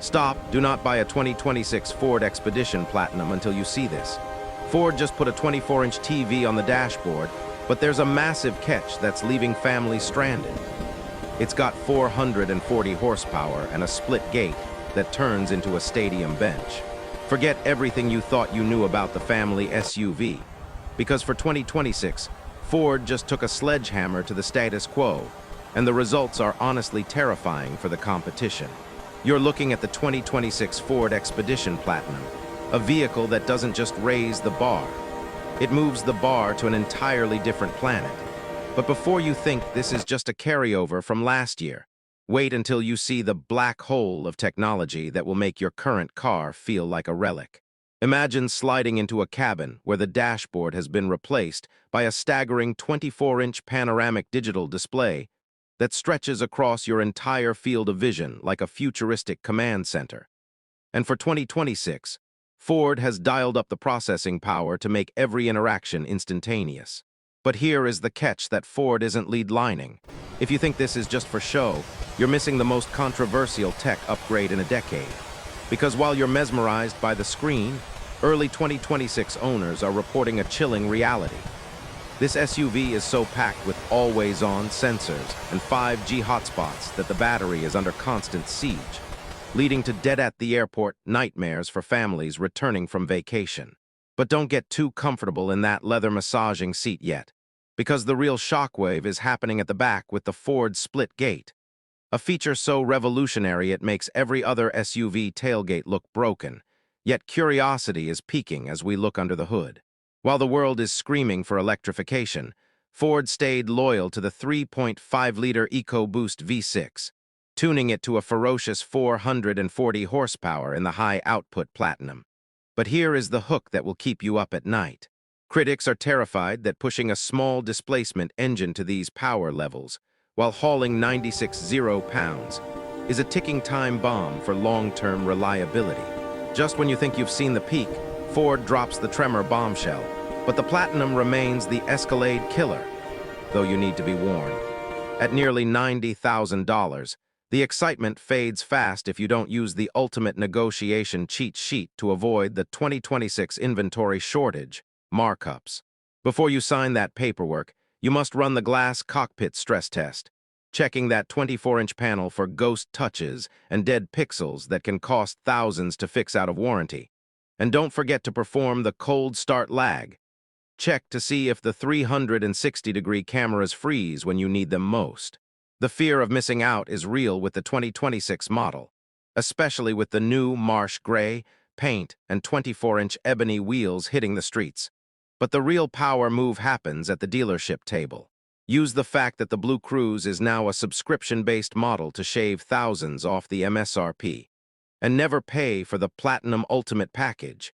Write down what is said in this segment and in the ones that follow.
Stop, do not buy a 2026 Ford Expedition Platinum until you see this. Ford just put a 24-inch TV on the dashboard, but there's a massive catch that's leaving families stranded. It's got 440 horsepower and a split gate that turns into a stadium bench. Forget everything you thought you knew about the family SUV, because for 2026, Ford just took a sledgehammer to the status quo, and the results are honestly terrifying for the competition. You're looking at the 2026 Ford Expedition Platinum, a vehicle that doesn't just raise the bar. It moves the bar to an entirely different planet. But before you think this is just a carryover from last year, wait until you see the black hole of technology that will make your current car feel like a relic. Imagine sliding into a cabin where the dashboard has been replaced by a staggering 24-inch panoramic digital display that stretches across your entire field of vision like a futuristic command center. And for 2026, Ford has dialed up the processing power to make every interaction instantaneous. But here is the catch that Ford isn't lead-lining. If you think this is just for show, you're missing the most controversial tech upgrade in a decade. Because while you're mesmerized by the screen, early 2026 owners are reporting a chilling reality. This SUV is so packed with always-on sensors and 5G hotspots that the battery is under constant siege, leading to dead-at-the-airport nightmares for families returning from vacation. But don't get too comfortable in that leather massaging seat yet, because the real shockwave is happening at the back with the Ford split gate, a feature so revolutionary it makes every other SUV tailgate look broken, yet curiosity is peaking as we look under the hood. While the world is screaming for electrification, Ford stayed loyal to the 3.5-liter EcoBoost V6, tuning it to a ferocious 440 horsepower in the high-output Platinum. But here is the hook that will keep you up at night. Critics are terrified that pushing a small displacement engine to these power levels, while hauling 96 pounds, is a ticking time bomb for long-term reliability. Just when you think you've seen the peak, Ford drops the Tremor bombshell, but the Platinum remains the Escalade killer, though you need to be warned. At nearly $90,000, the excitement fades fast if you don't use the ultimate negotiation cheat sheet to avoid the 2026 inventory shortage, markups. Before you sign that paperwork, you must run the glass cockpit stress test, checking that 24-inch panel for ghost touches and dead pixels that can cost thousands to fix out of warranty. And don't forget to perform the cold start lag. Check to see if the 360-degree cameras freeze when you need them most. The fear of missing out is real with the 2026 model, especially with the new marsh gray paint and 24-inch ebony wheels hitting the streets. But the real power move happens at the dealership table. Use the fact that the BlueCruise is now a subscription-based model to shave thousands off the MSRP. And never pay for the Platinum Ultimate package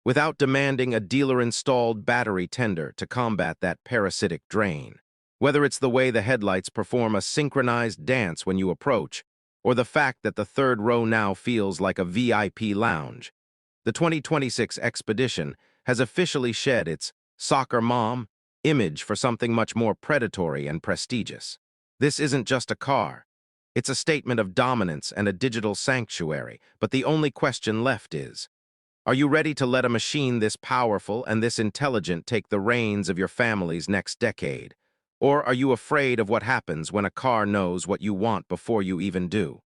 without demanding a dealer-installed battery tender to combat that parasitic drain. Whether it's the way the headlights perform a synchronized dance when you approach, or the fact that the third row now feels like a VIP lounge, the 2026 Expedition has officially shed its soccer mom image for something much more predatory and prestigious. This isn't just a car. It's a statement of dominance and a digital sanctuary, but the only question left is, are you ready to let a machine this powerful and this intelligent take the reins of your family's next decade? Or are you afraid of what happens when a car knows what you want before you even do?